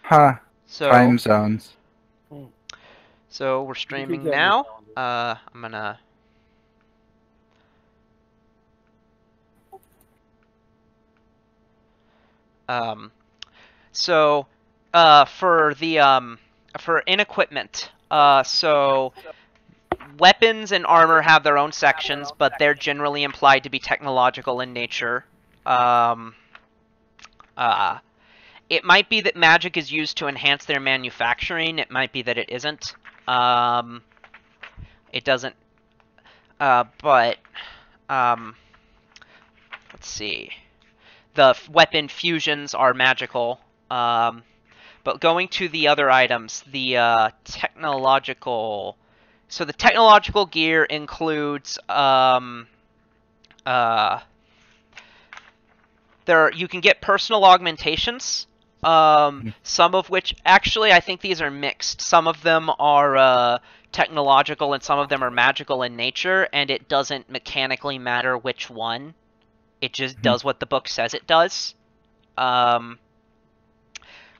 Huh. So, Time zones. so we're streaming now. I'm gonna. Um, so, for the for in equipment, so weapons and armor have their own sections, but they're generally implied to be technological in nature. Um, uh, it might be that magic is used to enhance their manufacturing. It might be that it isn't. Um, it doesn't. But let's see. The weapon fusions are magical. But going to the other items, the technological. So the technological gear includes you can get personal augmentations. Some of which actually I think these are mixed. Some of them are technological and some of them are magical in nature, and it doesn't mechanically matter which one. It just does what the book says it does.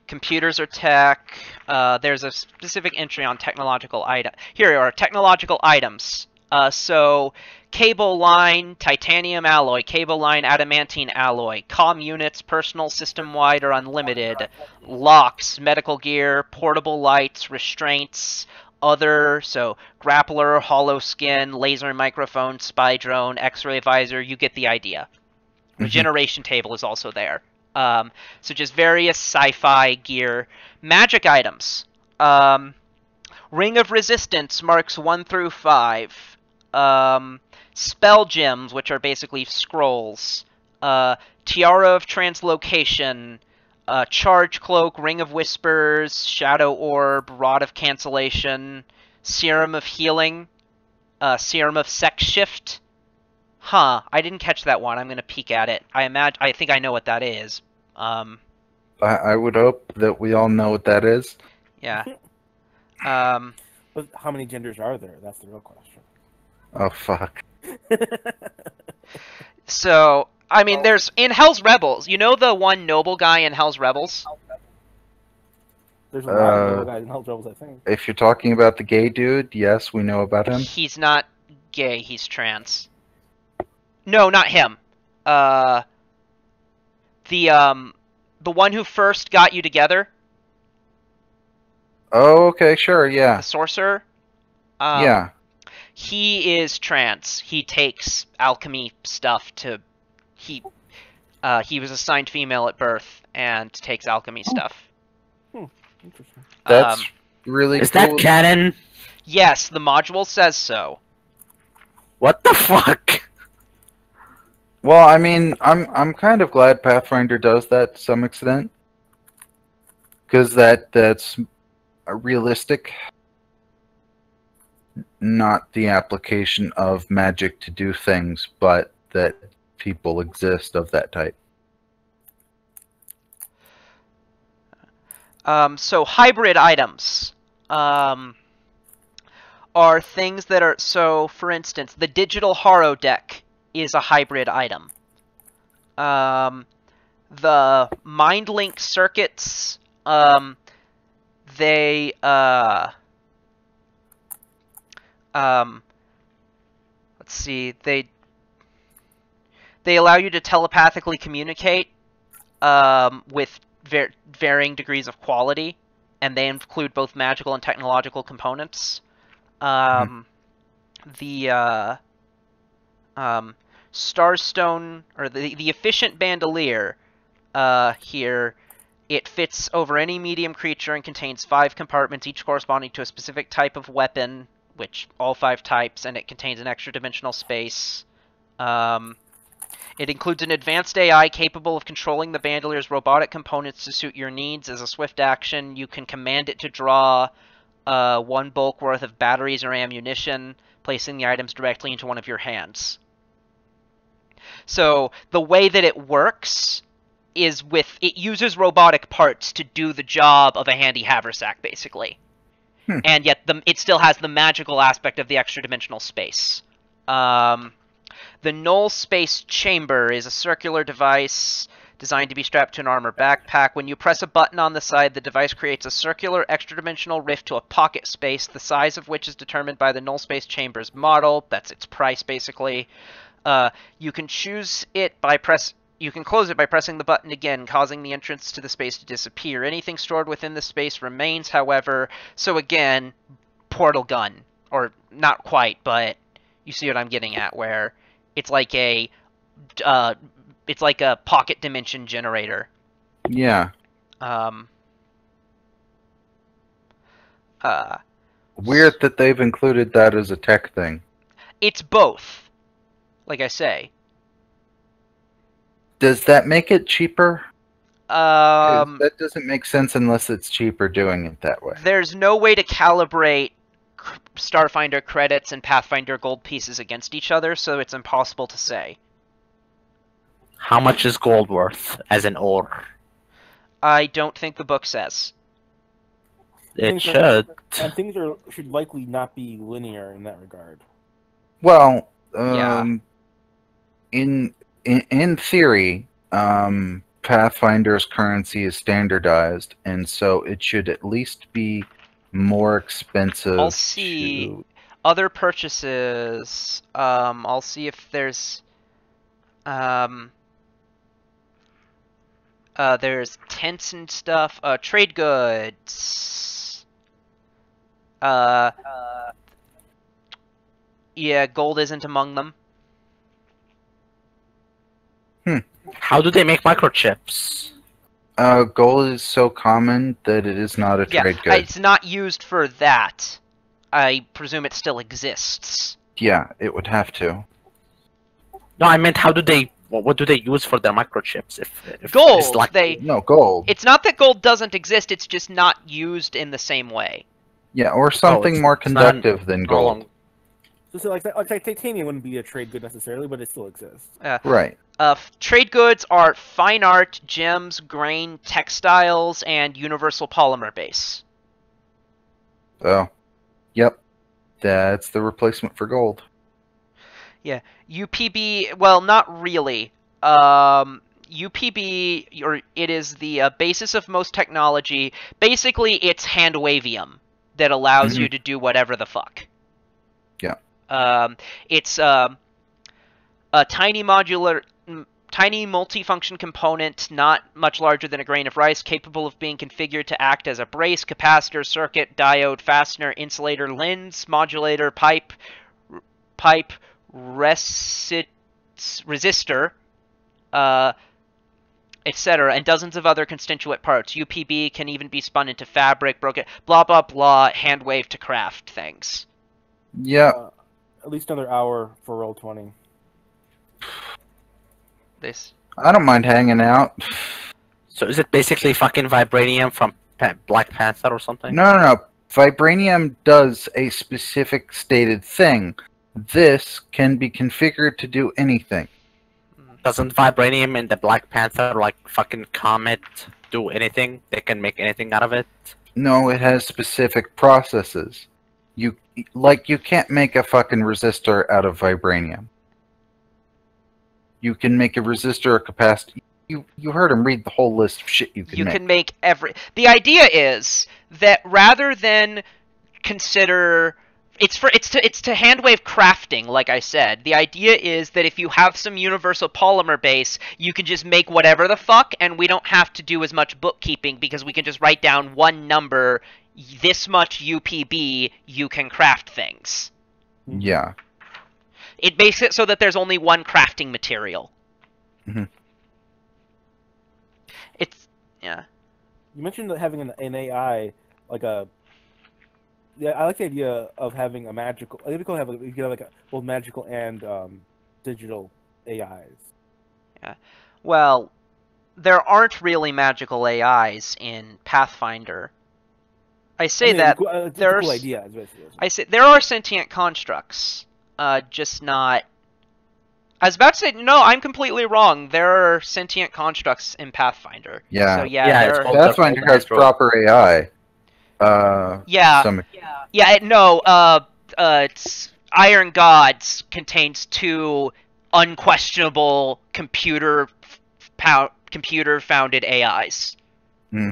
Computers are tech. There's a specific entry on technological item. Here are technological items. So cable line, titanium alloy, cable line, adamantine alloy, comm units, personal system-wide or unlimited, locks, medical gear, portable lights, restraints, other, so grappler, hollow skin, laser microphone, spy drone, x-ray visor, you get the idea. Regeneration table is also there. So just various sci-fi gear. Magic items. Ring of Resistance marks 1 through 5. Spell gems, which are basically scrolls. Tiara of Translocation. Charge Cloak, Ring of Whispers, Shadow Orb, Rod of Cancellation, Serum of Healing, Serum of Sex Shift. Huh, I didn't catch that one. I'm gonna peek at it. I think I know what that is. I would hope that we all know what that is. Yeah. But how many genders are there? That's the real question. Oh, fuck. So, I mean, there's in Hell's Rebels. You know the one noble guy in Hell's Rebels? There's a lot of little guys in Hell's Rebels, I think. If you're talking about the gay dude, yes, we know about him. He's not gay. He's trans. No, not him. The one who first got you together. Oh, okay, sure, yeah. The sorcerer. Yeah. He is trans. He takes alchemy stuff to. He was assigned female at birth and takes alchemy stuff. Interesting. That's really Is cool. that canon? Yes, the module says so. What the fuck? Well, I mean, I'm kind of glad Pathfinder does that to some extent, because that's realistic, not the application of magic to do things, but that people exist of that type. So hybrid items are things that are, so for instance, the digital Haro deck is a hybrid item. The mind link circuits, they let's see, they allow you to telepathically communicate with varying degrees of quality, and they include both magical and technological components. The Starstone, or the efficient bandolier here, it fits over any medium creature and contains 5 compartments, each corresponding to a specific type of weapon, which all 5 types, and it contains an extra dimensional space. It includes an advanced AI capable of controlling the bandolier's robotic components to suit your needs. As a swift action, you can command it to draw 1 bulk worth of batteries or ammunition, placing the items directly into one of your hands. So the way that it works is it uses robotic parts to do the job of a handy haversack, basically. And yet it still has the magical aspect of the extra dimensional space. The null space chamber is a circular device designed to be strapped to an armor backpack. When you press a button on the side, the device creates a circular extra-dimensional rift to a pocket space, the size of which is determined by the null space chamber's model. That's its price, basically. You can choose it by You can close it by pressing the button again, causing the entrance to the space to disappear. Anything stored within the space remains, however. So again, portal gun. Or not quite, but you see what I'm getting at, where it's like a pocket dimension generator. Yeah. Weird that they've included that as a tech thing. It's both, like I say. Does that make it cheaper? 'Cause Um, that doesn't make sense unless it's cheaper doing it that way. there's no way to calibrate Starfinder credits and Pathfinder gold pieces against each other, so it's impossible to say. How much is gold worth as an ore? I don't think the book says. It should. And things should likely not be linear in that regard. Well, Yeah. in theory, Pathfinder's currency is standardized, and so it should at least be more expensive. I'll see other purchases. I'll see if there's tents and stuff. Trade goods. Yeah, gold isn't among them. How do they make microchips? Gold is so common that it is not a trade good. It's not used for that. I presume it still exists. Yeah, it would have to. No, I meant how do they? What do they use for their microchips? If Gold. It's like, No, gold. It's not that gold doesn't exist. It's just not used in the same way. Yeah, or something it's more not- conductive than no gold. long- So like titanium wouldn't be a trade good necessarily, but it still exists. Right. Trade goods are fine art, gems, grain, textiles, and universal polymer base. So, yep. That's the replacement for gold. Yeah. UPB, well, not really. UPB, it is the basis of most technology. Basically, it's hand-wavium that allows you to do whatever the fuck. Yeah. It's a tiny multifunction component, not much larger than a grain of rice, capable of being configured to act as a brace, capacitor, circuit, diode, fastener, insulator, lens, modulator, pipe, resistor, etc., and dozens of other constituent parts. UPB can even be spun into fabric, broken, blah blah blah, hand wave to craft things. Yeah. At least another hour for Roll20. This. I don't mind hanging out. So is it basically fucking vibranium from Black Panther or something? No. Vibranium does a specific stated thing. This can be configured to do anything. Doesn't vibranium in the Black Panther, like fucking comet, do anything? They can make anything out of it? No, it has specific processes. You can't make a fucking resistor out of vibranium. You can make a resistor a capacitor. You heard him read the whole list of shit you can You make. can make every. The idea is that rather than consider. It's to handwave crafting, like I said. The idea is that if you have some universal polymer base, you can just make whatever the fuck, and we don't have to do as much bookkeeping because we can just write down one number, this much UPB, you can craft things. Yeah. It makes it so that there's only one crafting material. Mhm. It's yeah. You mentioned that having an AI, like a. Yeah, I like the idea of having a magical. I think you could have like both magical and digital AIs. Well, there aren't really magical AIs in Pathfinder. I say that it's a there's. cool idea. Is basically what I say there are sentient constructs, just not. I was about to say no. I'm completely wrong. There are sentient constructs in Pathfinder. Yeah. So yeah, Yeah, there it's are- called- Pathfinder has proper AI. Yeah. Some, It's Iron Gods contains two unquestionable computer computer-founded AIs. Hmm.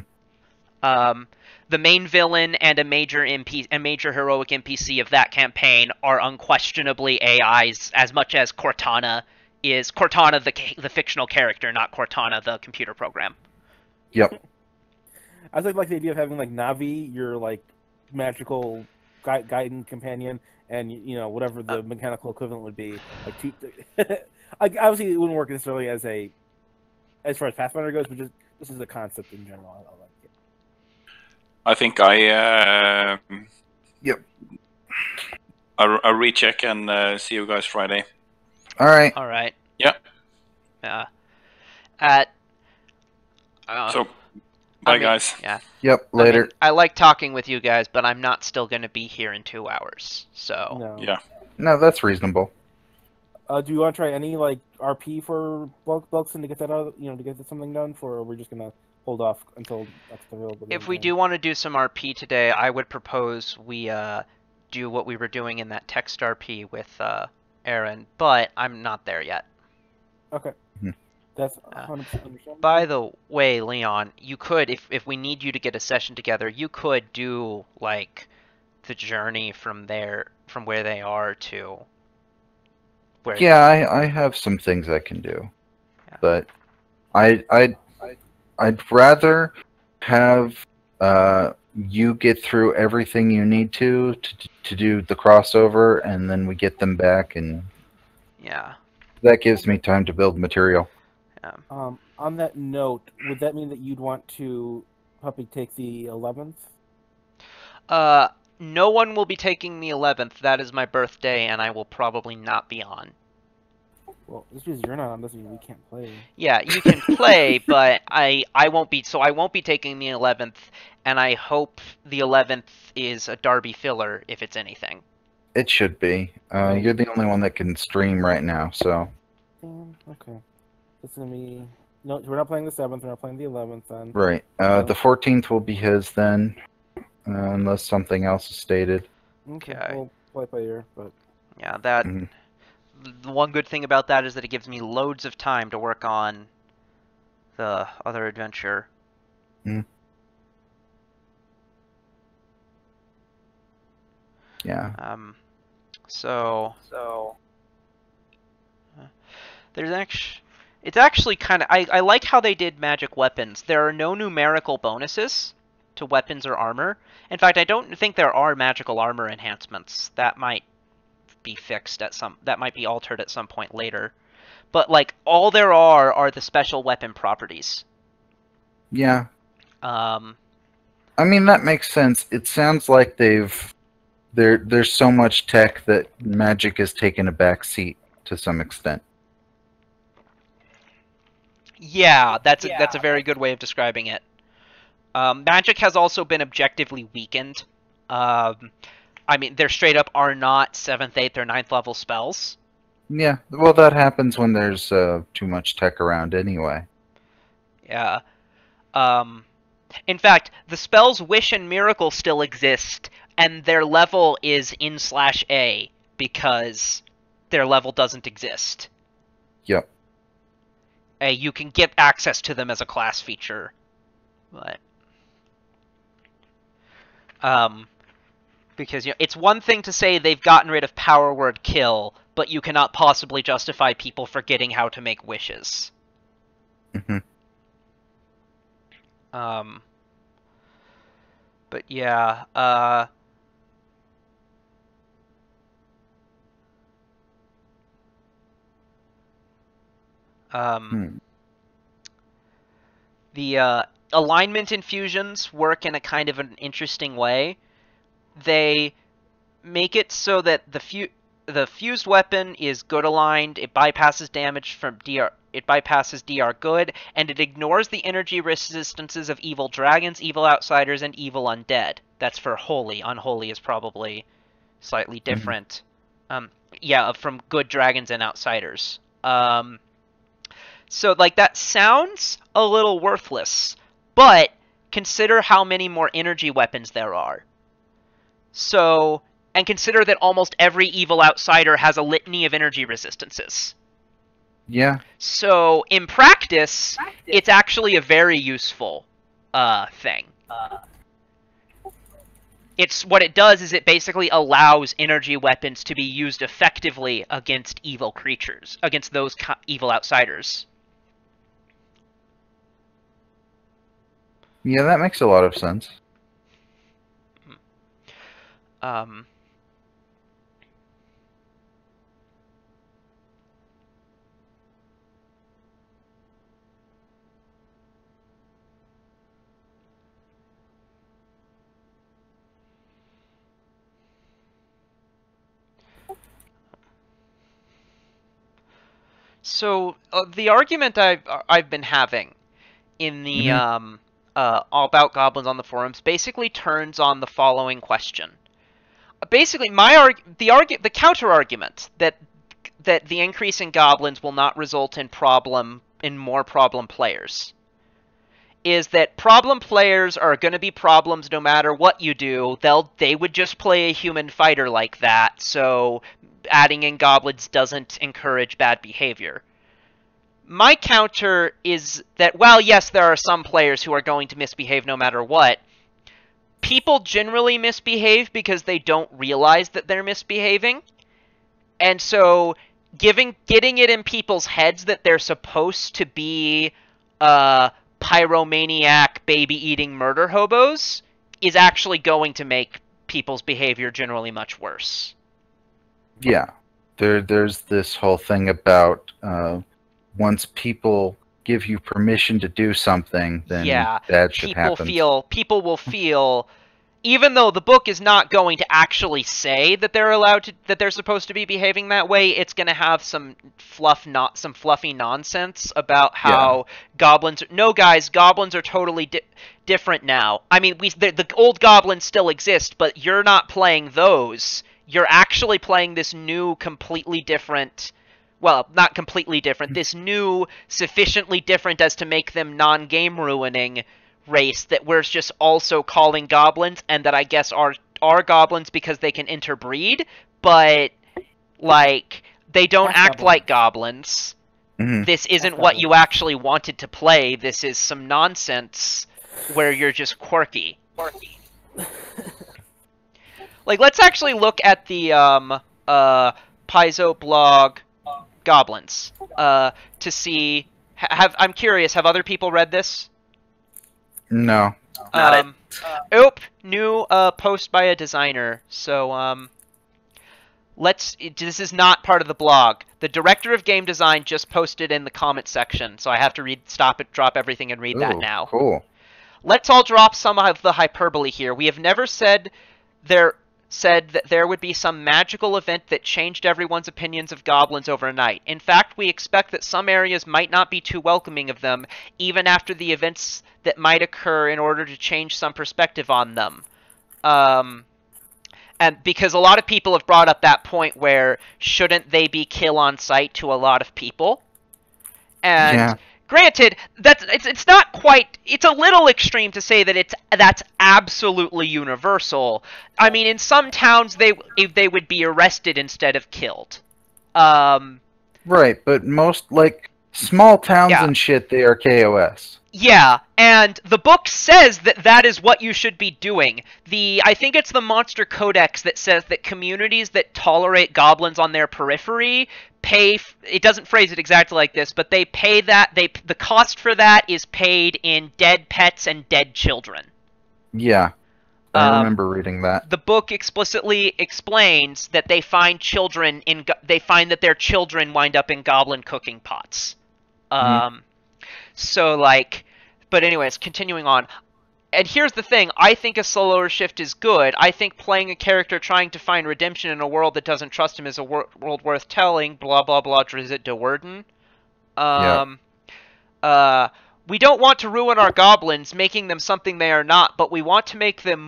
The main villain and a major heroic NPC of that campaign are unquestionably AIs, as much as Cortana is Cortana the fictional character, not Cortana the computer program. Yep. I like the idea of having like Navi, your like magical guiding companion, and you know whatever the mechanical equivalent would be. Like, obviously, it wouldn't work necessarily as far as Pathfinder goes, but just this is a concept in general. I like it. I think I Yep. I'll recheck and see you guys Friday. All right. All right. Yeah. So, bye guys. Yeah. Yep. Later. I like talking with you guys, but I'm not still going to be here in 2 hours. So. No. Yeah. No, that's reasonable. Do you want to try any like RP for Buxton to get that out? To get something done for, or we're just gonna hold off until that's available. If we do want to do some RP today, I would propose we do what we were doing in that text RP with Aaron, but I'm not there yet. Okay. That's 100% understandable. By the way, Leon, you could, if we need you to get a session together, you could do like the journey from where they are to where. Yeah, I have some things I can do, but I'd rather have you get through everything you need to do the crossover, and then we get them back, and yeah, that gives me time to build material. On that note, would that mean that you'd want to probably take the 11th? No one will be taking the 11th. That is my birthday, and I will probably not be on. Well, this means you're not on. This means we can't play. Yeah, you can play, but I won't be. So I won't be taking the 11th, and I hope the 11th is a Darby filler, if it's anything. It should be. You're the only one that can stream right now, so. Okay. It's gonna be. No, we're not playing the 7th. We're not playing the 11th then. Right. The 14th will be his then, unless something else is stated. Okay. We'll play by ear, but. Yeah, that. Mm-hmm. The one good thing about that is that it gives me loads of time to work on the other adventure. Mm. Yeah. So there's actually. It's actually kind of... I like how they did magic weapons. There are no numerical bonuses to weapons or armor. In fact, I don't think there are magical armor enhancements. That might be fixed at some... That might be altered at some point later. But, like, all there are the special weapon properties. Yeah. I mean, that makes sense. It sounds like there's so much tech that magic has taken a back seat to some extent. Yeah, that's a very good way of describing it. Magic has also been objectively weakened. I mean, there straight up are not 7th, 8th, or 9th level spells. Yeah, well, that happens when there's too much tech around anyway. Yeah. In fact, the spells Wish and Miracle still exist, and their level is in/A, because their level doesn't exist. Yep. You can get access to them as a class feature, but because it's one thing to say they've gotten rid of power word kill, but you cannot possibly justify people forgetting how to make wishes. Mm-hmm. But yeah, the alignment infusions work in a kind of an interesting way. They make it so that the fused weapon is good aligned. It bypasses damage from DR. It bypasses DR good, and it ignores the energy resistances of evil dragons, evil outsiders, and evil undead. That's for holy. Unholy is probably slightly different. Mm-hmm. Yeah, from good dragons and outsiders. So, like, that sounds a little worthless, but consider how many more energy weapons there are. So, and consider that almost every evil outsider has a litany of energy resistances. Yeah. So in practice, it's actually a very useful thing. It's what it does is it basically allows energy weapons to be used effectively against evil creatures, against those evil outsiders. Yeah, that makes a lot of sense. So the argument I've been having in the all about goblins on the forums basically turns on the following question. Basically, the counter argument that the increase in goblins will not result in more problem players is that problem players are going to be problems no matter what you do. They would just play a human fighter like that, so adding in goblins doesn't encourage bad behavior. My counter is that, well, yes, there are some players who are going to misbehave no matter what. People generally misbehave because they don't realize that they're misbehaving. And so getting it in people's heads that they're supposed to be pyromaniac, baby-eating murder hobos is actually going to make people's behavior generally much worse. Yeah. There's this whole thing about once people give you permission to do something, then bad shit happens. People will feel, even though the book is not going to actually say that they're supposed to be behaving that way, it's going to have some fluffy nonsense about how goblins. No, guys, goblins are totally different now. I mean, the old goblins still exist, but you're not playing those. You're actually playing this new, completely different. Well, not completely different. This new, sufficiently different as to make them non-game ruining race that we're just also calling goblins, and that I guess are goblins because they can interbreed, but like they don't act like goblins. Mm-hmm. This isn't what you actually wanted to play. This is some nonsense where you're just quirky. Like, let's actually look at the Paizo blog goblins to see. I'm curious. Have other people read this? No. New post by a designer. So this is not part of the blog. The director of game design just posted in the comment section, so I have to drop everything and read that now. Cool. Let's all drop some of the hyperbole here. We have never said that there would be some magical event that changed everyone's opinions of goblins overnight. In fact, we expect that some areas might not be too welcoming of them, even after the events that might occur in order to change some perspective on them. And because a lot of people have brought up that point where shouldn't they be kill on sight to a lot of people? And granted, it's not quite. It's a little extreme to say that that's absolutely universal. I mean, in some towns they would be arrested instead of killed. Right, but most small towns and shit, they are KOS. Yeah, and the book says that is what you should be doing. I think it's the Monster Codex that says that communities that tolerate goblins on their periphery pay. It doesn't phrase it exactly like this, but they pay that. The cost for that is paid in dead pets and dead children. Yeah, I remember reading that. The book explicitly explains that they find that their children wind up in goblin cooking pots. So, but anyways, continuing on. And here's the thing, I think a slower shift is good. I think playing a character trying to find redemption in a world that doesn't trust him is a world worth telling, blah blah blah, Drizzt de Worden. We don't want to ruin our goblins, making them something they are not, but we want to make them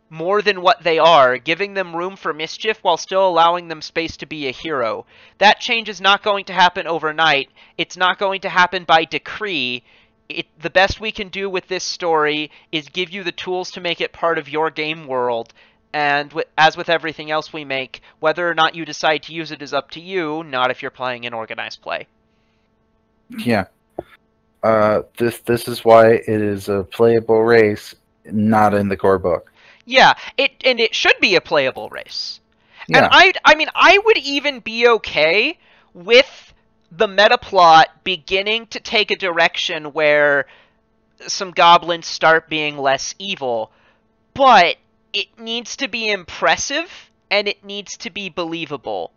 more than what they are, giving them room for mischief while still allowing them space to be a hero. That change is not going to happen overnight. It's not going to happen by decree. The best we can do with this story is give you the tools to make it part of your game world. And as with everything else we make, whether or not you decide to use it is up to you, not if you're playing an organized play. Yeah. This is why it is a playable race, not in the core book. Yeah, it should be a playable race. Yeah. And I would even be okay with the meta plot beginning to take a direction where some goblins start being less evil, but it needs to be impressive and it needs to be believable.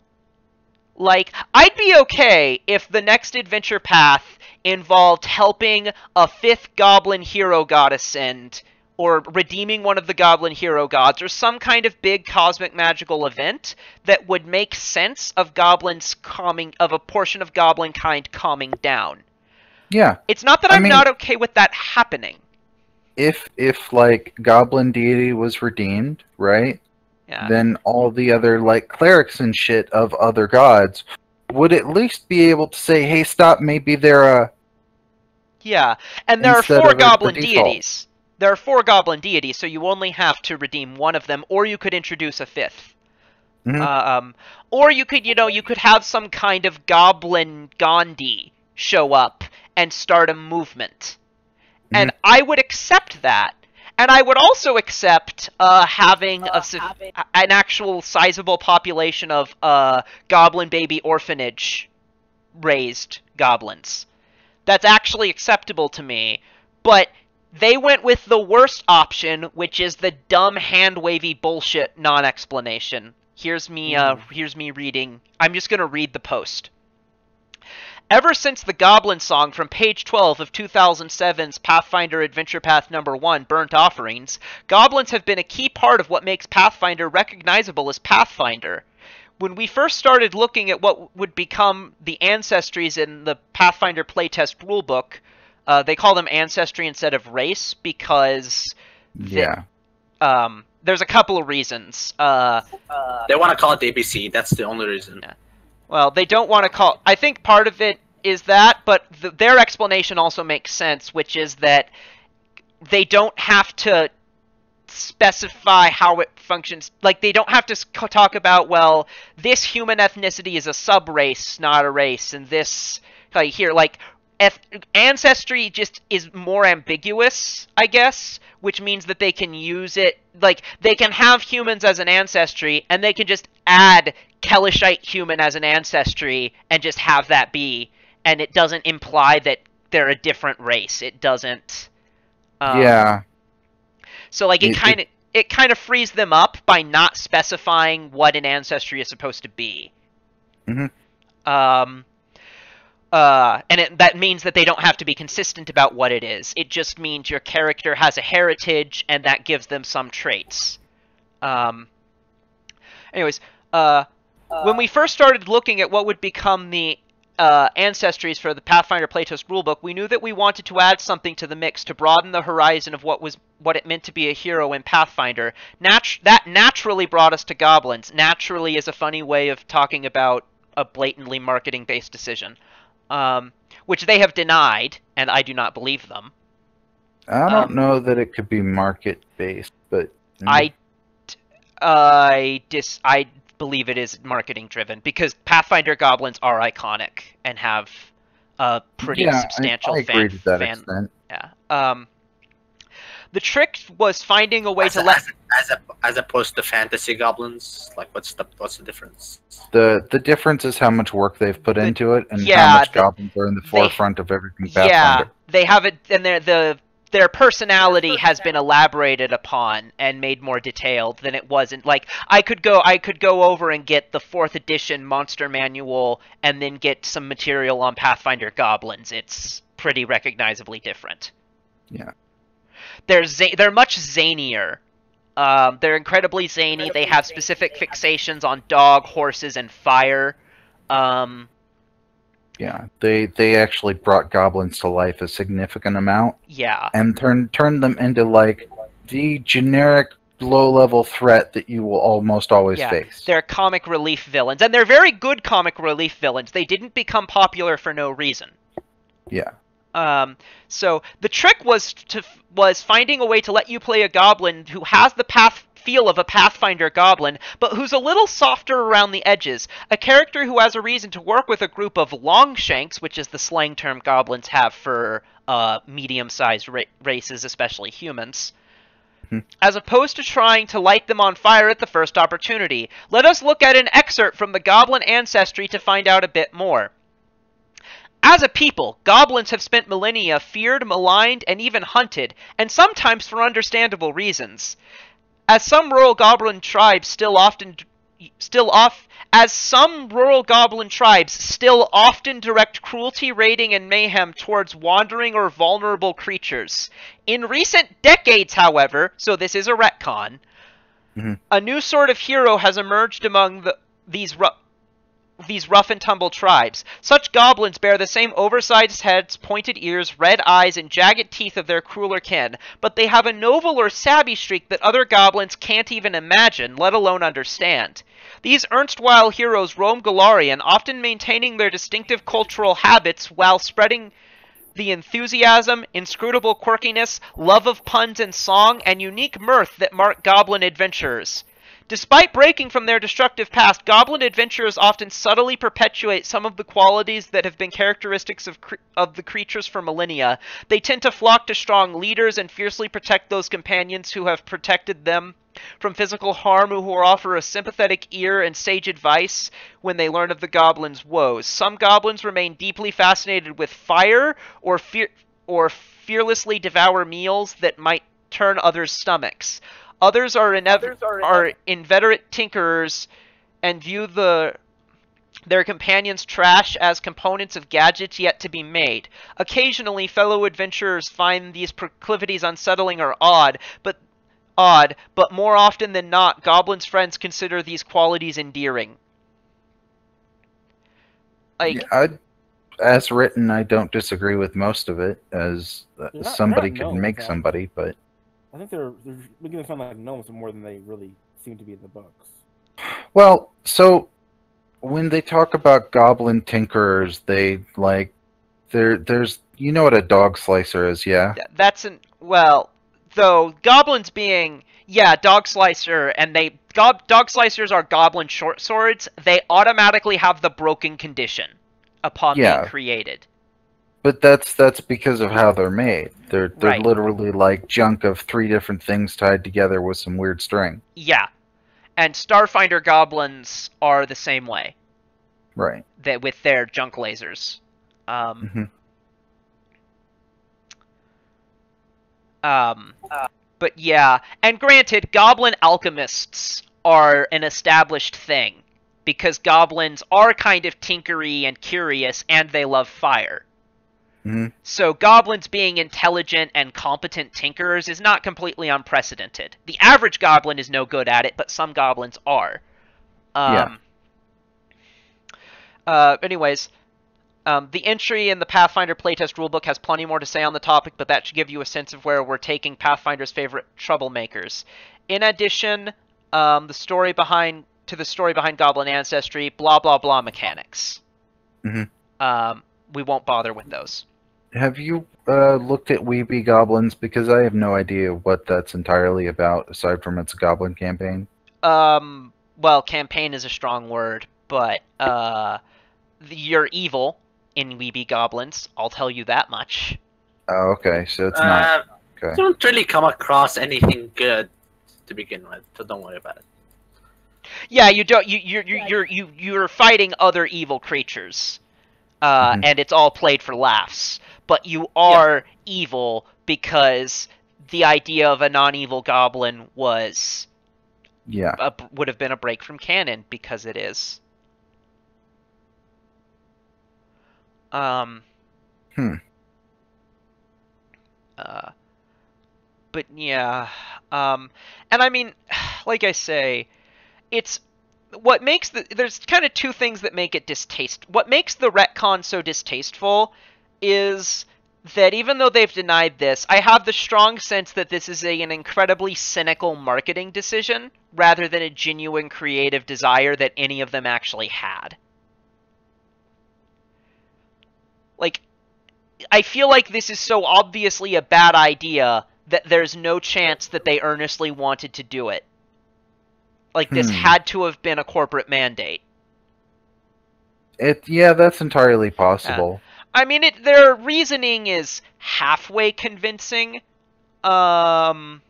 Like, I'd be okay if the next adventure path involved helping a 5th goblin hero god ascend, or redeeming one of the goblin hero gods, or some kind of big cosmic magical event that would make sense of a portion of goblin kind calming down. Yeah. It's not that I'm not okay with that happening. If like goblin deity was redeemed, right? Yeah. Then all the other like clerics and shit of other gods would at least be able to say, "Hey, stop! Maybe they're a." Yeah, and there are Instead 4 of goblin the default. deities. There are 4 goblin deities, so you only have to redeem one of them, or you could introduce a 5th. Mhm. Or you could have some kind of goblin Gandhi show up and start a movement. And I would accept that. And I would also accept having an actual sizable population of goblin baby orphanage raised goblins. That's actually acceptable to me. But they went with the worst option, which is the dumb hand-wavy bullshit non-explanation. Here's me reading. I'm just going to read the post. Ever since the Goblin Song from page 12 of 2007's Pathfinder Adventure Path No. 1, Burnt Offerings, goblins have been a key part of what makes Pathfinder recognizable as Pathfinder. When we first started looking at what would become the ancestries in the Pathfinder playtest rulebook, they call them ancestry instead of race because there's a couple of reasons. They want to call it ABC. That's the only reason. Yeah. Well, they don't want to call... I think part of it is that, but their explanation also makes sense, which is that they don't have to specify how it functions. Like, they don't have to talk about, well, this human ethnicity is a sub-race, not a race, and this... ancestry just is more ambiguous, I guess, which means that they can use it... Like, they can have humans as an ancestry, and they can just add Kelishite human as an ancestry and just have that be, and it doesn't imply that they're a different race. It doesn't. Yeah. So like it kind of frees them up by not specifying what an ancestry is supposed to be. Mm-hmm. That means that they don't have to be consistent about what it is. It just means your character has a heritage, and that gives them some traits. Anyways, when we first started looking at what would become the ancestries for the Pathfinder playtest rulebook, we knew that we wanted to add something to the mix to broaden the horizon of what it meant to be a hero in Pathfinder. That naturally brought us to goblins. Naturally is a funny way of talking about a blatantly marketing-based decision, which they have denied, and I do not believe them. I don't know that it could be market-based, but... I believe it is marketing driven because Pathfinder goblins are iconic and have a pretty substantial I agree to that extent. Yeah. The trick was finding a way as opposed to fantasy goblins. Like, what's the difference? The difference is how much work they've put into it and how much goblins are in the forefront of everything Pathfinder. Yeah, they have it, and their personality has been elaborated upon and made more detailed than it wasn't. Like, I could go over and get the 4th edition monster manual and then get some material on Pathfinder goblins. It's pretty recognizably different. Yeah. They're much zanier. They're incredibly zany. They have specific fixations on dog, horses, and fire. Yeah, they actually brought goblins to life a significant amount. Yeah. And turned them into, like, the generic low-level threat that you will almost always face. They're comic relief villains, and they're very good comic relief villains. They didn't become popular for no reason. Yeah. So the trick was finding a way to let you play a goblin who has the feel of a Pathfinder goblin, but who's a little softer around the edges. A character who has a reason to work with a group of longshanks, which is the slang term goblins have for medium-sized races, especially humans, as opposed to trying to light them on fire at the first opportunity. Let us look at an excerpt from the Goblin Ancestry to find out a bit more. As a people, goblins have spent millennia feared, maligned, and even hunted, and sometimes for understandable reasons. As some rural goblin tribes still often direct cruelty, raiding, and mayhem towards wandering or vulnerable creatures. In recent decades, however, so this is a retcon, a new sort of hero has emerged among these rough and tumble tribes. Such goblins bear the same oversized heads, pointed ears, red eyes, and jagged teeth of their crueler kin, but they have a noble or savvy streak that other goblins can't even imagine, let alone understand. These erstwhile heroes roam Golarion, often maintaining their distinctive cultural habits while spreading the enthusiasm, inscrutable quirkiness, love of puns and song, and unique mirth that mark goblin adventurers. Despite breaking from their destructive past, goblin adventurers often subtly perpetuate some of the qualities that have been characteristics of the creatures for millennia. They tend to flock to strong leaders and fiercely protect those companions who have protected them from physical harm, who offer a sympathetic ear and sage advice when they learn of the goblin's woes. Some goblins remain deeply fascinated with fire or fearlessly devour meals that might turn others' stomachs. Others are inveterate tinkerers and view their companions' trash as components of gadgets yet to be made. Occasionally, fellow adventurers find these proclivities unsettling or odd, but more often than not, goblins' friends consider these qualities endearing. As written, I don't disagree with most of it, as somebody could make somebody, but... I think they're making them sound like gnomes more than they really seem to be in the books. Well, so when they talk about goblin tinkerers, there's you know what a dog slicer is, yeah? Though goblins being dog slicer, and dog slicers are goblin short swords, they automatically have the broken condition upon being created. But that's because of how they're made. They're literally like junk of 3 different things tied together with some weird string. Yeah. And Starfinder goblins are the same way. Right. With their junk lasers. But yeah, and granted, goblin alchemists are an established thing, because goblins are kind of tinkery and curious, and they love fire. So goblins being intelligent and competent tinkerers is not completely unprecedented. The average goblin is no good at it, but some goblins are. Anyways, the entry in the Pathfinder playtest rulebook has plenty more to say on the topic, but that should give you a sense of where we're taking Pathfinder's favorite troublemakers. In addition, the story behind Goblin Ancestry, blah blah blah mechanics. We won't bother with those. Have you looked at Weeby Goblins? Because I have no idea what that's entirely about, aside from it's a goblin campaign. Well, campaign is a strong word, but you're evil in Weeby Goblins. I'll tell you that much. Oh, okay. So it's not. Okay. I don't really come across anything good to begin with, so don't worry about it. Yeah, you don't. You're fighting other evil creatures, and it's all played for laughs. But you are evil because the idea of a non-evil goblin was would have been a break from canon, because it is. But yeah, and I mean, like I say, it's what makes there's kind of 2 things that make it distasteful. What makes the retcon so distasteful is that even though they've denied this, I have the strong sense that this is an incredibly cynical marketing decision rather than a genuine creative desire that any of them actually had. Like, I feel like this is so obviously a bad idea that there's no chance that they earnestly wanted to do it. Like, this had to have been a corporate mandate. Yeah, that's entirely possible. I mean, their reasoning is halfway convincing. In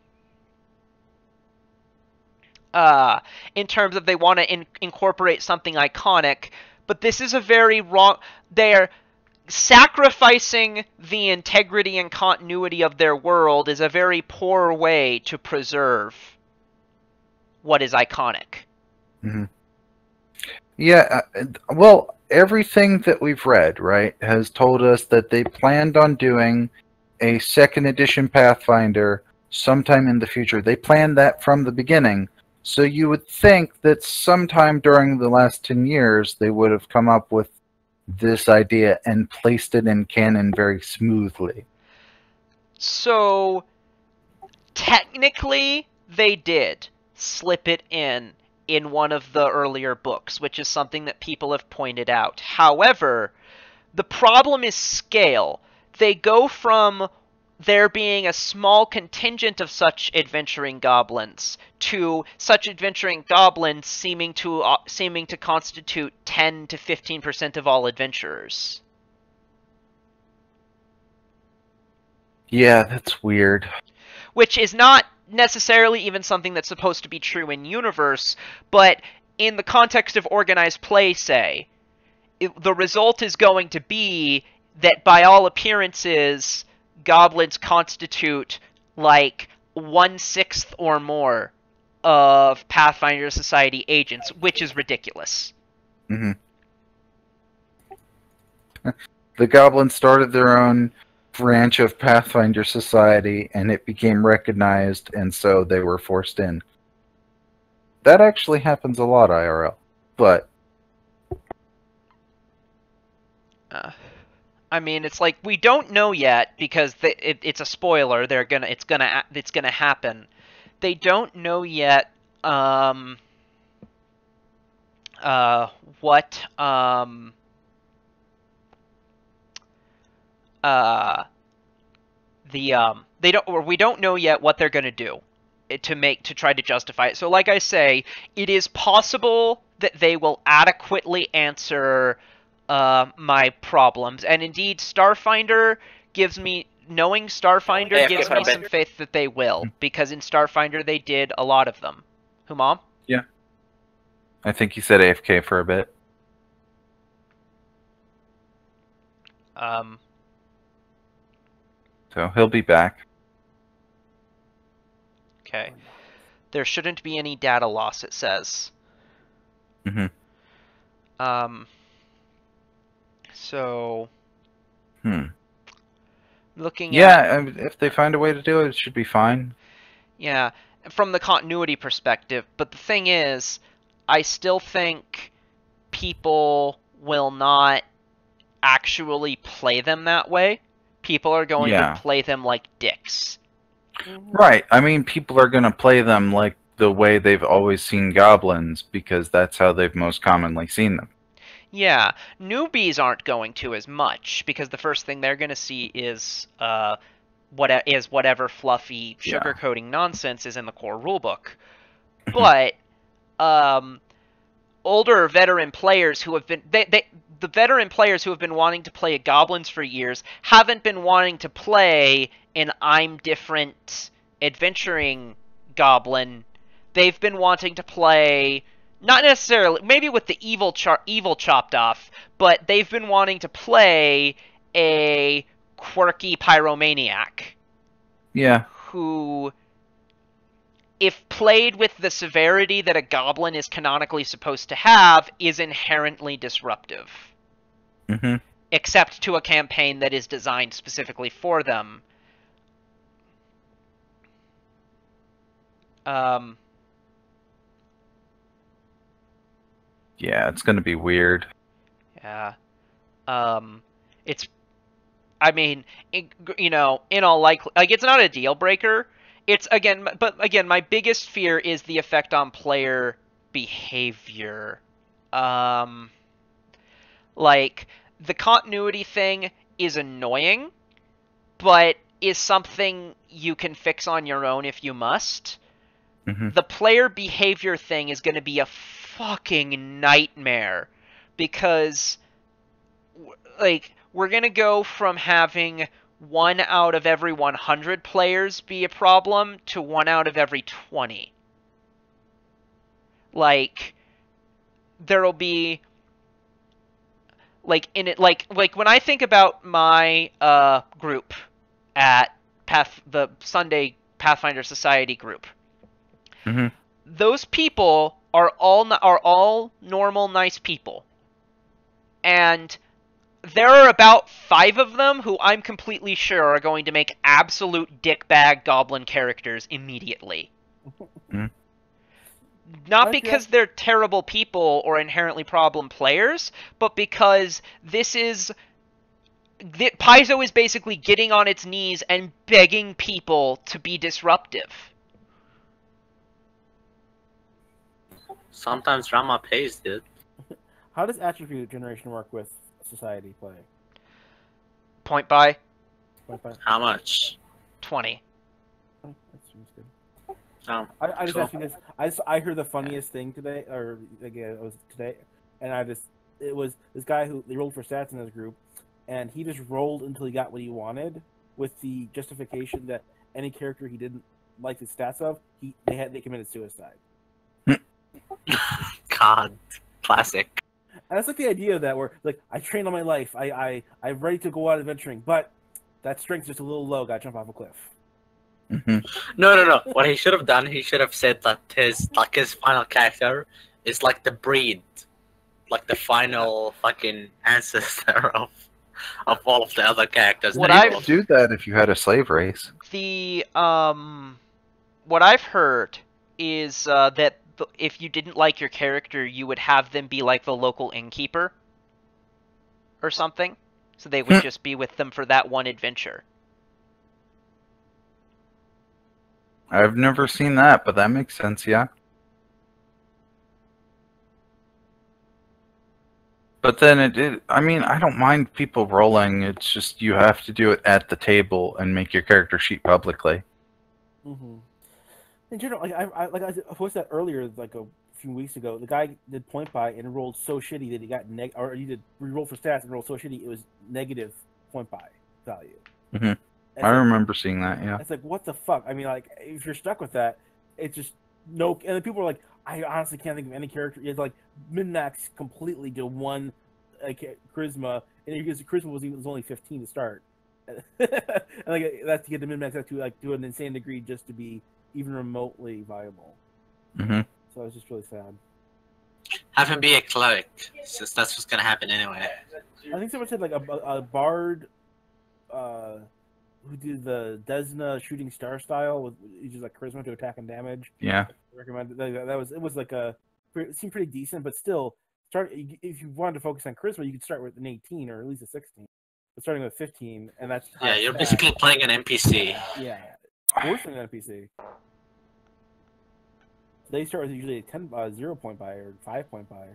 terms of they want to incorporate something iconic, but this is a very wrong. They're sacrificing the integrity and continuity of their world is a very poor way to preserve what is iconic. Mm-hmm. Yeah, well, everything that we've read, right, has told us that they planned on doing a second edition Pathfinder sometime in the future. They planned that from the beginning. So you would think that sometime during the last 10 years, they would have come up with this idea and placed it in canon very smoothly. So, technically, they did slip it in one of the earlier books, which is something that people have pointed out. However, the problem is scale. They go from there being a small contingent of such adventuring goblins to such adventuring goblins seeming to constitute 10 to 15% of all adventurers. Yeah, that's weird. Which is not necessarily even something that's supposed to be true in universe, but in the context of organized play, say, the result is going to be that by all appearances, goblins constitute like 1/6 or more of Pathfinder Society agents, which is ridiculous. Mm-hmm. The goblins started their own branch of Pathfinder Society, and it became recognized, and so they were forced in. That actually happens a lot, IRL. But I mean, it's like we don't know yet because it's a spoiler. It's gonna happen. They don't know yet. What we don't know yet what they're gonna do to try to justify it. So, like I say, it is possible that they will adequately answer my problems, and indeed, Starfinder gives me some faith that they will, because in Starfinder they did a lot of them. Humam? Yeah. I think he said AFK for a bit. So he'll be back. Okay. There shouldn't be any data loss, it says. Mm-hmm. So... Looking at... Yeah, if they find a way to do it, it should be fine. Yeah, from the continuity perspective. But the thing is, I still think people will not actually play them that way. People are going to play them like dicks. Right. I mean, people are going to play them like the way they've always seen goblins, because that's how they've most commonly seen them. Yeah, newbies aren't going to as much, because the first thing they're going to see is whatever fluffy sugarcoating nonsense is in the core rulebook. But older veteran players who have been the veteran players who have been wanting to play goblins for years haven't been wanting to play an I'm different adventuring goblin. They've been wanting to play, not necessarily, maybe with the evil chopped off, but they've been wanting to play a quirky pyromaniac. Yeah. Who, if played with the severity that a goblin is canonically supposed to have, is inherently disruptive. Mm-hmm. Except to a campaign that is designed specifically for them. Yeah, it's going to be weird. Yeah. It's, I mean, in all likelihood, like, it's not a deal breaker. It's, but my biggest fear is the effect on player behavior. Like, the continuity thing is annoying, but is something you can fix on your own if you must. the player behavior thing is going to be a fucking nightmare, because like we're going to go from having 1 out of every 100 players be a problem to 1 out of every 20. Like there'll be like in it like when I think about my group at the Sunday Pathfinder Society group, those people are all normal, nice people, and there are about 5 of them who I'm completely sure are going to make absolute dickbag goblin characters immediately. Not because they're terrible people or inherently problem players, but because Paizo is basically getting on its knees and begging people to be disruptive. Sometimes drama pays, dude. How does attribute generation work with society play? Point buy. How much? 20. Oh, that seems good. I just asked you this. I heard the funniest thing today, or again, it was today, and it was this guy who they rolled for stats in his group, and he just rolled until he got what he wanted, with the justification that any character he didn't like the stats of, they committed suicide. God, classic. And that's like the idea of that, where like I trained all my life, I'm ready to go out adventuring, but that strength's just a little low. Got to jump off a cliff. No. What he should have done, he should have said that his final character is like the breed, like the final fucking ancestor of all of the other characters. What You would do that if you had a slave race. What I've heard is that if you didn't like your character, you would have them be like the local innkeeper or something, so they would just be with them for that one adventure. I've never seen that, but that makes sense, yeah. But then I mean, I don't mind people rolling. It's just you have to do it at the table and make your character sheet publicly. In general, I posted that earlier, like a few weeks ago. The guy did point buy and rolled so shitty that he got or he rolled for stats and rolled so shitty it was negative point buy value. I remember seeing that, yeah. It's like, what the fuck? I mean, like, if you're stuck with that, it's just no. And then people are like, I honestly can't think of any character. It's like min-max completely to 1 charisma, and because charisma was only 15 to start, and like that's to get the min-max up to like to an insane degree just to be even remotely viable. So it's just really sad. Have him be a cleric, since that's what's gonna happen anyway. I think someone said like a bard. Who did the Desna shooting star style with just like charisma to attack and damage? Yeah. I recommend it was like it seemed pretty decent, but still if you wanted to focus on charisma, you could start with an 18 or at least a 16. But starting with 15, and that's you're basically playing an NPC. Yeah, worse than an NPC. They start with usually a 0 point buy or 5 point buy.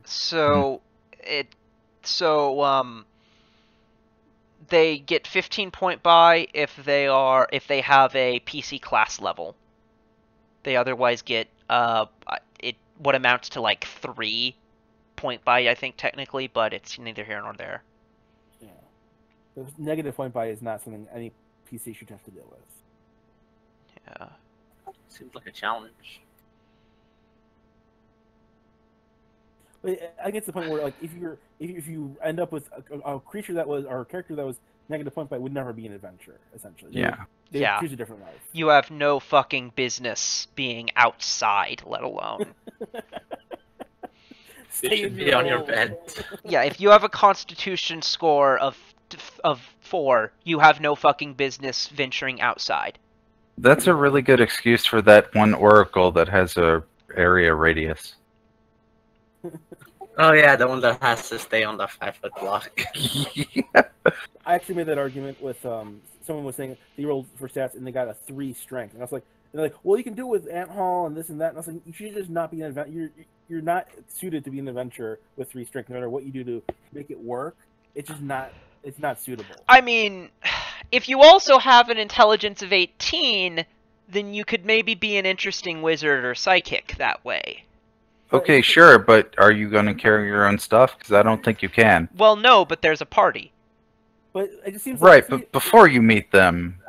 They get 15 point buy if they have a PC class level. They otherwise get what amounts to like 3 point buy, I think technically, but it's neither here nor there. Yeah, the negative point buy is not something any PC should have to deal with. Yeah, seems like a challenge. I get to the point where, like, if you end up with a creature that was or a character that was negative point buy would never be an adventure, essentially. They would choose a different life. You have no fucking business being outside, let alone. You should be on your bed. Yeah, if you have a Constitution score of 4, you have no fucking business venturing outside. That's a really good excuse for that one oracle that has a area radius. Oh yeah, the one that has to stay on the 5-foot block. Yeah. I actually made that argument with someone was saying they rolled for stats and they got a 3 strength, and I was like, they're like, well, you can do it with Ant Hall and this and that, and I was like, you should just not be an adventure. You're not suited to be an adventurer with 3 strength, no matter what you do to make it work. It's just not. It's not suitable. I mean, if you also have an intelligence of 18, then you could maybe be an interesting wizard or psychic that way. Okay, sure, but are you going to carry your own stuff? Because I don't think you can. Well, no, but there's a party. But it just seems Right, like, but before you meet them...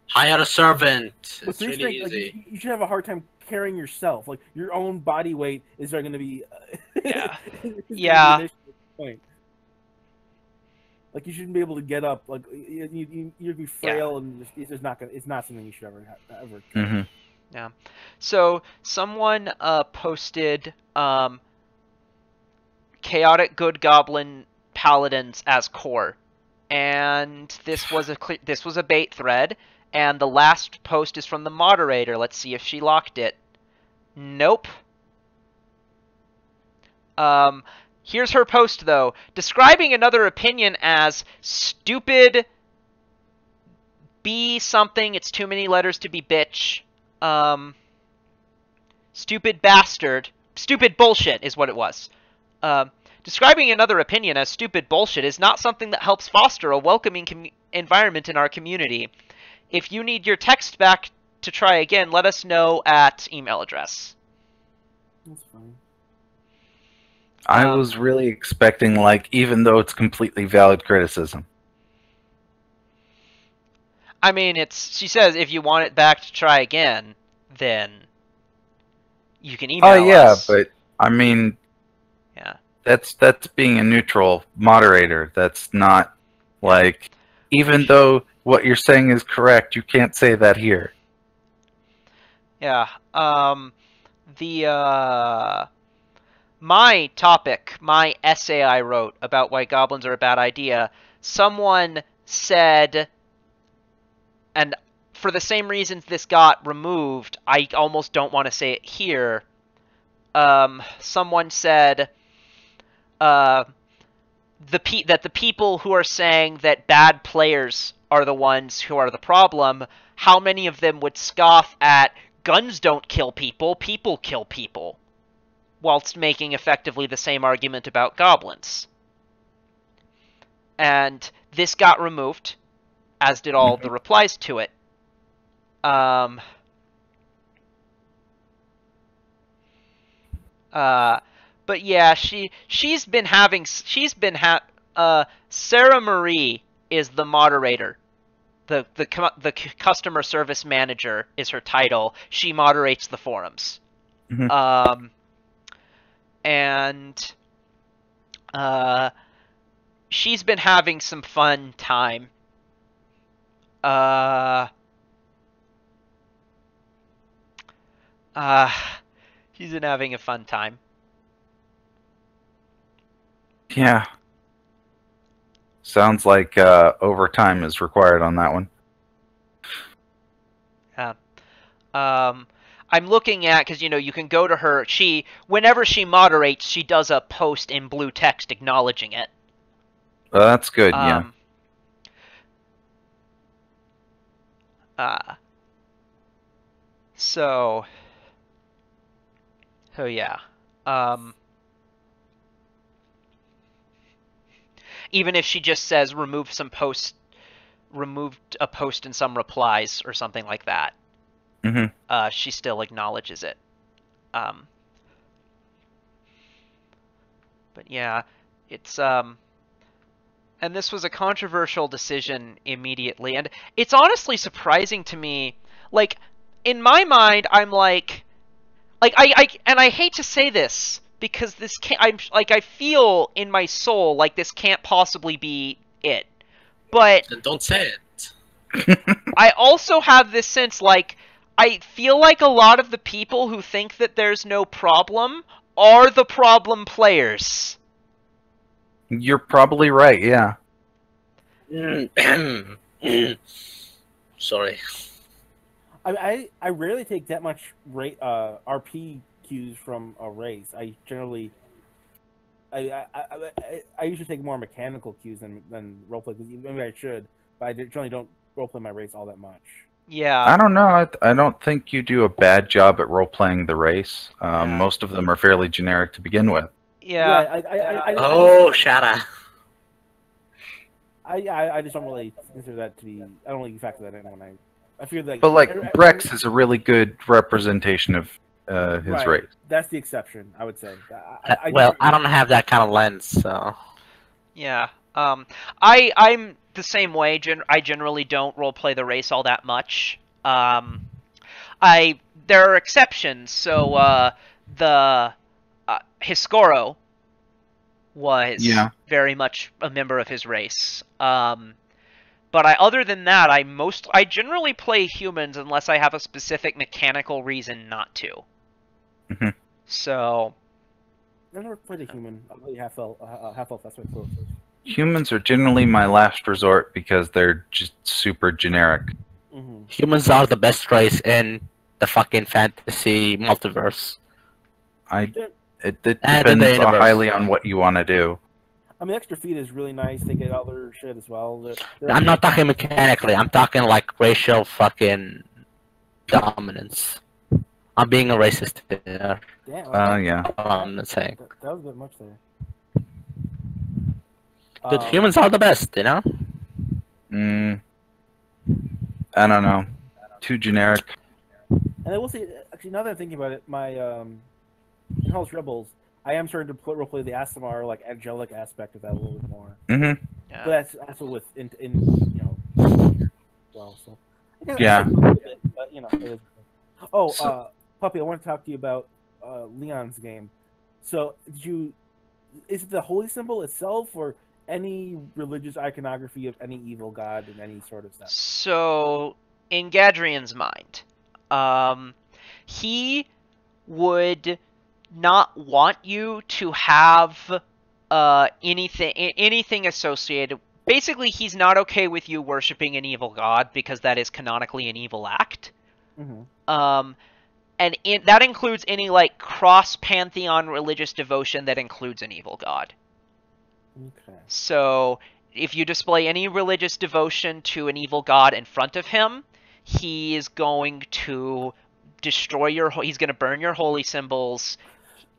Hire a servant. But It's really like, easy. you should have a hard time carrying yourself. Like your own body weight is going to be. Yeah. is Yeah. the initial point. Like you shouldn't be able to get up. Like you'd be frail, and it's just not gonna. It's not something you should ever. Mm-hmm. Yeah. So someone posted chaotic good goblin paladins as core, and this was a bait thread. And the last post is from the moderator. Let's see if she locked it. Nope. Here's her post, though. Describing another opinion as stupid be something. It's too many letters to be bitch. Stupid bastard. Stupid bullshit is what it was. Describing another opinion as stupid bullshit is not something that helps foster a welcoming environment in our community. If you need your text back to try again, let us know at email address. That's fine. I was really expecting, like, even though it's completely valid criticism. I mean, she says if you want it back to try again, then you can email us. Oh, yeah, but, I mean... Yeah. That's being a neutral moderator. That's not, like... Even though what you're saying is correct, you can't say that here. Yeah. My topic, my essay I wrote about why goblins are a bad idea, someone said, and for the same reasons this got removed, I almost don't want to say it here. Someone said that the people who are saying that bad players are the ones who are the problem, how many of them would scoff at guns don't kill people, people kill people, whilst making effectively the same argument about goblins. And this got removed, as did all the replies to it. But yeah, Sarah Marie is the moderator. The customer service manager is her title. She moderates the forums. Mm-hmm. And she's been having some fun time. She's been having a fun time. Yeah. Sounds like overtime is required on that one. I'm looking at, because, you can go to her, whenever she moderates, she does a post in blue text acknowledging it. That's good, yeah. So yeah. Even if she just says removed a post and some replies or something like that, she still acknowledges it. But yeah, it's and this was a controversial decision immediately, and it's honestly surprising to me. Like, in my mind, I'm like I hate to say this because this can't. I feel in my soul like this can't possibly be it, but Then don't say it. I also have this sense, like, I feel like a lot of the people who think that there's no problem are the problem players. You're probably right, yeah. Sorry. I rarely take that much RP cues from a race. I generally I usually take more mechanical cues than roleplay. Maybe I should, but I generally don't roleplay my race all that much. Yeah. I don't know. I don't think you do a bad job at role-playing the race. Most of them are fairly generic to begin with. Yeah. Shada. I just don't really consider that to be. I don't really factor that in when I I feel like. But like Rex is a really good representation of his race. That's the exception, I would say. I don't have that kind of lens, so. Yeah. I'm the same way. I generally don't roleplay the race all that much. There are exceptions. So the Hiscoro was very much a member of his race. But other than that, I generally play humans unless I have a specific mechanical reason not to. Mm-hmm. So. I never played a human. I'm really half elf. That's my closest. Humans are generally my last resort because they're just super generic. Mm-hmm. Humans are the best race in the fucking fantasy multiverse. It depends highly on what you want to do. I mean, extra feet is really nice. They get other shit as well. I'm not talking mechanically. I'm talking like racial fucking dominance. I'm being a racist here. Damn. Yeah. I'm saying. That was a bit much there. Dude, humans are the best, you know? I don't know. Too generic. And I will say, actually, now that I'm thinking about it, my in Hell's Rebels, I am starting to roleplay the Aasimar, like, angelic aspect of that a little bit more. Mm-hmm. Yeah. But that's also with, well, so. Yeah. But, it is. Oh, Puppy, I want to talk to you about Leon's game. So, is it the holy symbol itself, or any religious iconography of any evil god in any sort of sense? So, in Gadrian's mind, he would not want you to have anything associated. Basically, he's not okay with you worshiping an evil god because that is canonically an evil act. Mm-hmm. And that includes any like cross-pantheon religious devotion that includes an evil god. Okay. So if you display any religious devotion to an evil god in front of him, he is going to destroy he's going to burn your holy symbols,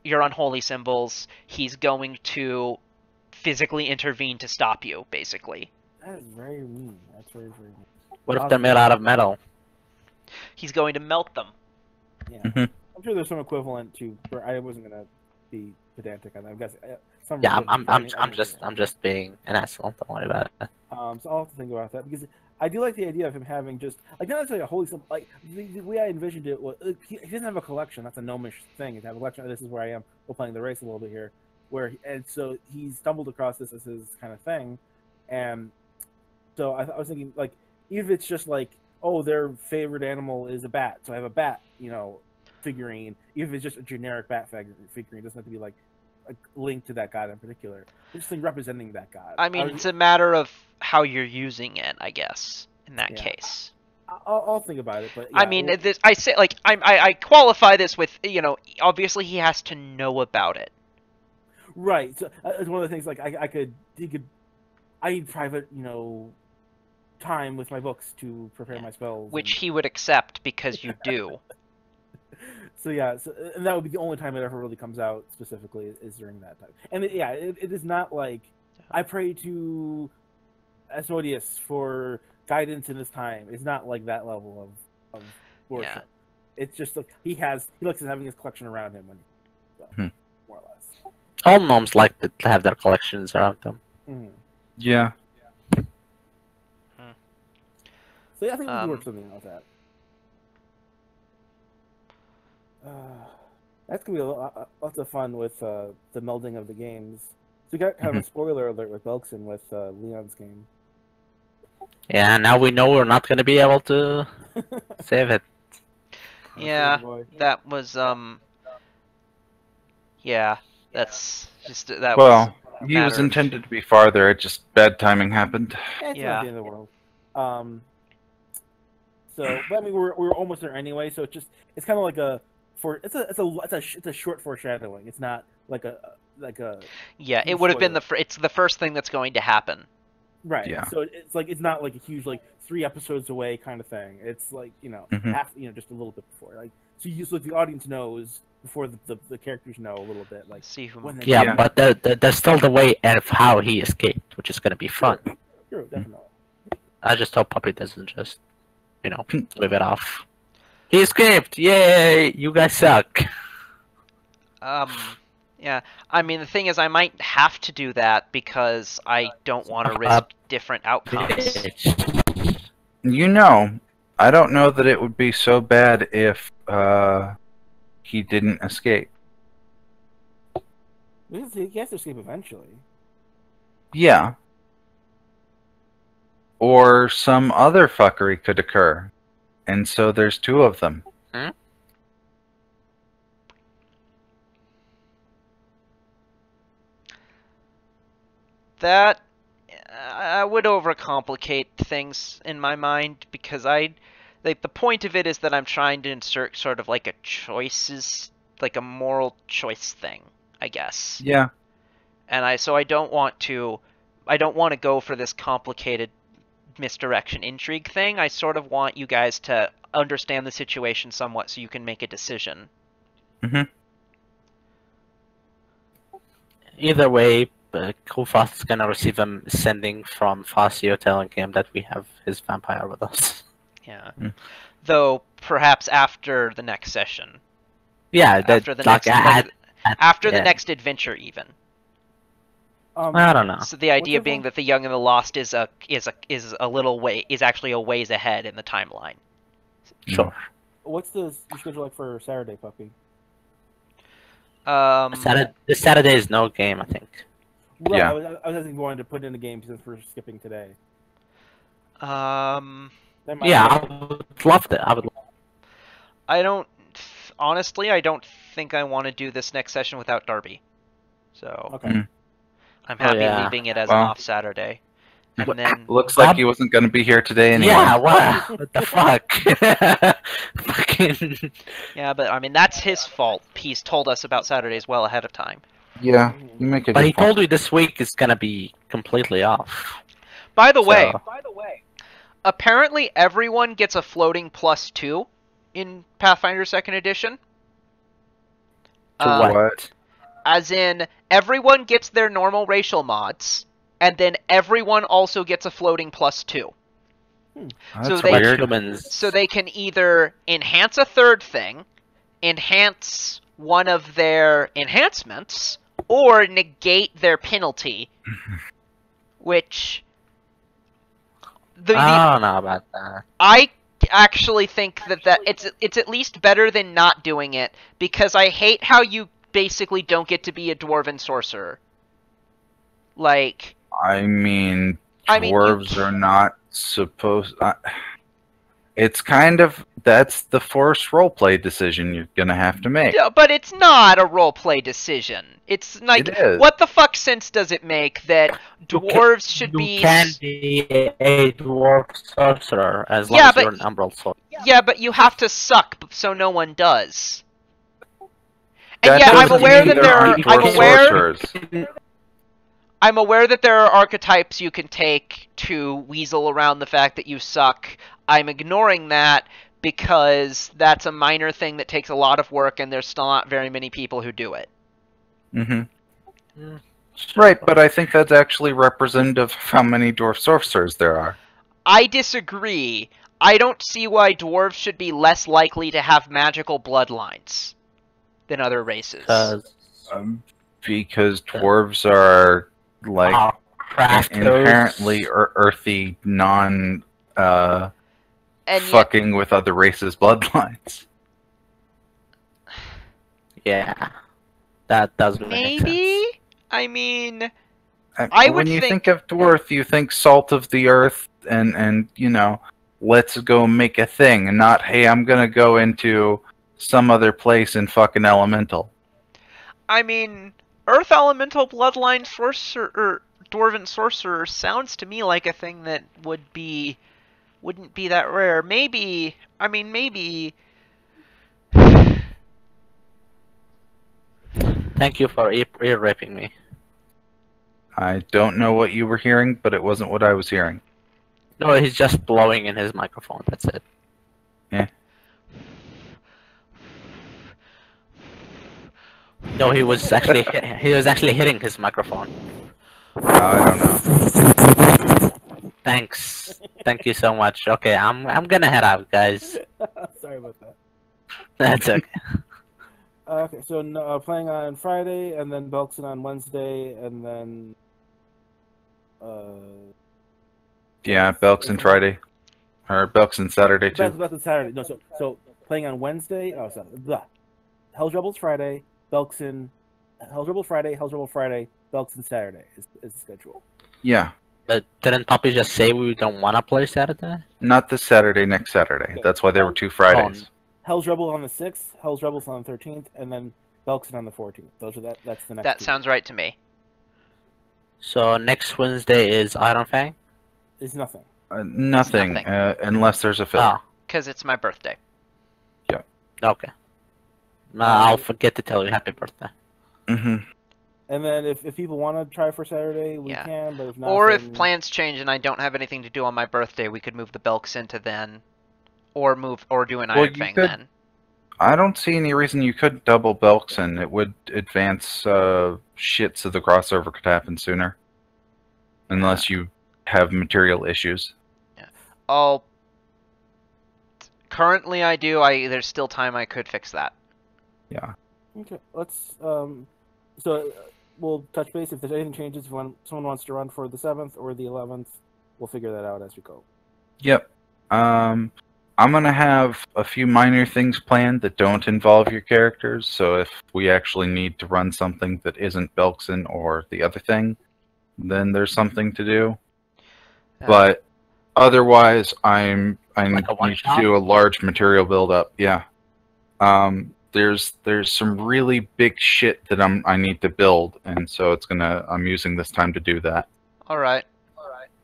your unholy symbols. He's going to physically intervene to stop you, basically. That is very mean. That's very, very mean. What if they're made out of metal? He's going to melt them. Yeah. Mm-hmm. I'm sure there's some equivalent to. I wasn't gonna be pedantic on that. I'm guessing. Yeah, I'm just being an asshole. Don't worry about it. So I'll have to think about that because I do like the idea of him having just like not necessarily a holy symbol. Like the way I envisioned it was he doesn't have a collection. That's a gnomish thing. To have a collection. This is where I am. We're playing the race a little bit here. And so he stumbled across this as his kind of thing, and so I was thinking like even if it's just like, oh, their favorite animal is a bat, so I have a bat, figurine. Even if it's just a generic bat figurine, it doesn't have to be like linked to that god in particular. It's just representing that god. I mean, it's a matter of how you're using it, I guess. In that case, I'll think about it. But yeah, I mean, I say like I qualify this with obviously he has to know about it. Right. So it's one of the things like I need private time with my books to prepare my spells, which he would accept because you do. So yeah, and that would be the only time it ever really comes out specifically is during that time. And it is not like I pray to Asmodeus for guidance in this time. It's not like that level of worship. Yeah. It's just like he looks at having his collection around him, more or less. All gnomes like to have their collections around them. Mm-hmm. Yeah. So yeah, I think we can work something out with that. That's gonna be lots of fun with the melding of the games. So we got kind of a spoiler alert with Belkson with Leon's game. Yeah, now we know we're not gonna be able to save it. Yeah, that was yeah, that's just that. Well, he was intended to be farther. It just bad timing happened. It's not the end of the world. So, but I mean, we're almost there anyway. So it's kind of like it's a short foreshadowing. It's not like a. Yeah, it would have been it's the first thing that's going to happen. Right. Yeah. So it's not like a huge 3 episodes away kind of thing. It's like half just a little bit before. Like so you the audience knows before the characters know a little bit. Like see who. Yeah, but there's still the way of how he escaped, which is gonna be fun. Sure, definitely. I just hope Puppy doesn't just live it off. He escaped! Yay! You guys suck. Yeah. I mean, the thing is, I might have to do that because I don't want to risk different outcomes. You know, I don't know that it would be so bad if he didn't escape. He has to escape eventually. Yeah. Or some other fuckery could occur. And so there's two of them. Hmm? That would overcomplicate things in my mind because the point of it is that I'm trying to insert sort of like a moral choice thing, I guess. Yeah. And so I don't want to go for this complicated misdirection intrigue thing. I sort of want you guys to understand the situation somewhat so you can make a decision. Mm-hmm. Either way, Kufas is gonna receive a sending from Fasio telling him that we have his vampire with us. Yeah. Mm. Though perhaps after the next session. Yeah, After the next adventure, even. I don't know. So the idea being that the Young and the Lost is actually a ways ahead in the timeline. Sure. What's your schedule like for Saturday, Puppy? This Saturday is no game, I think. Well, Yeah. I was asking wanted to put in a game since we're skipping today. Yeah, I would love that. Honestly, I don't think I want to do this next session without Darby. So Okay. Mm. I'm happy yeah. leaving it as an off Saturday. And then Looks like he wasn't going to be here today anyway. Yeah, what the fuck? Fucking. yeah, but I mean that's his fault. He's told us about Saturdays well ahead of time. Yeah, you make a But good he point. told you this week is gonna be completely off. By the way, So- apparently everyone gets a floating +2 in Pathfinder 2nd Edition. To what? As in, everyone gets their normal racial mods, and then everyone also gets a floating +2. That's so they- weird. Humans. So they can either enhance a third thing, enhance one of their enhancements, or negate their penalty. Which... I don't know about that. I actually think that it's at least better than not doing it, because I hate how you basically don't get to be a dwarven sorcerer. Like... I mean, dwarves are not supposed... it's kind of... That's the forced roleplay decision you're going to have to make. Yeah, but it's not a roleplay decision. It's like, It is. what the fuck sense does it make that dwarves should be... You can be a dwarf sorcerer as long Yeah, as but- you're an umbral sorcerer. Yeah, but you have to suck so no one does. And That yeah, I'm doesn't aware mean that there there are... aren't dwarf sorcerers. I'm aware that there are archetypes you can take to weasel around the fact that you suck. I'm ignoring that because that's a minor thing that takes a lot of work and there's still not very many people who do it. Mm-hmm. Right, but I think that's actually representative of how many dwarf sorcerers there are. I disagree. I don't see why dwarves should be less likely to have magical bloodlines than other races. Because dwarves are, like, craft inherently earthy, non... And fucking with other races' bloodlines. Yeah, that does make sense. maybe? I mean... I would when you think- think of dwarf, you think salt of the earth and you know, let's go make a thing, and not, hey, I'm gonna go into some other place and fucking elemental. I mean, Earth Elemental Bloodline Sorcerer, Dwarven Sorcerer sounds to me like a thing that wouldn't be that rare. Maybe, I mean, maybe... Thank you for ear-raping me. I don't know what you were hearing, but it wasn't what I was hearing. No, he's just blowing in his microphone. That's it. Yeah. No, he was actually hitting his microphone. I don't know. Thanks. Thank you so much. Okay, I'm gonna head out, guys. Sorry about that. That's okay. Okay, so playing on Friday, and then Belkson on Wednesday, and then Yeah, Belkson Friday. Or Belkson Saturday, too. Belkson Saturday. No, so playing on Wednesday. Oh, sorry. Blah. Hell's Rebels Friday, Belkson. Hell's Rebels Friday, Hell's Rebels Friday, Belkson Saturday is the schedule. Yeah. But didn't Poppy just say we don't want to play Saturday? Not this Saturday, next Saturday. Okay. That's why there were 2 Fridays. Hell's Rebels on the 6th, Hell's Rebels on the 13th, and then Belkson on the 14th. That's the next. That week. sounds right to me. So next Wednesday is Iron Fang? It's nothing. Nothing, nothing. unless there's a filler. Because it's my birthday. Okay. I'll forget to tell you happy birthday. Mm-hmm. And then if people want to try for Saturday, we can. But if not, Or then... if plans change and I don't have anything to do on my birthday, we could move the Belkson to then, or do an Iron Fang then. I don't see any reason you couldn't double Belkson. It would advance shit so the crossover could happen sooner. Unless you have material issues. Yeah. Currently I do. There's still time I could fix that. Yeah. Okay, let's so we'll touch base if there's anything changes. If someone wants to run for the 7th or the 11th, we'll figure that out as we go. Yep. I'm gonna have a few minor things planned that don't involve your characters. So if we actually need to run something that isn't Belkson or the other thing, then there's something to do. But otherwise, I need to do a large material build-up. Yeah. There's some really big shit that I need to build, and so I'm using this time to do that. All right.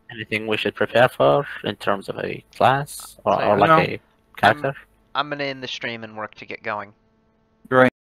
Anything we should prepare for in terms of a class or like a character? I'm gonna end the stream and work to get going.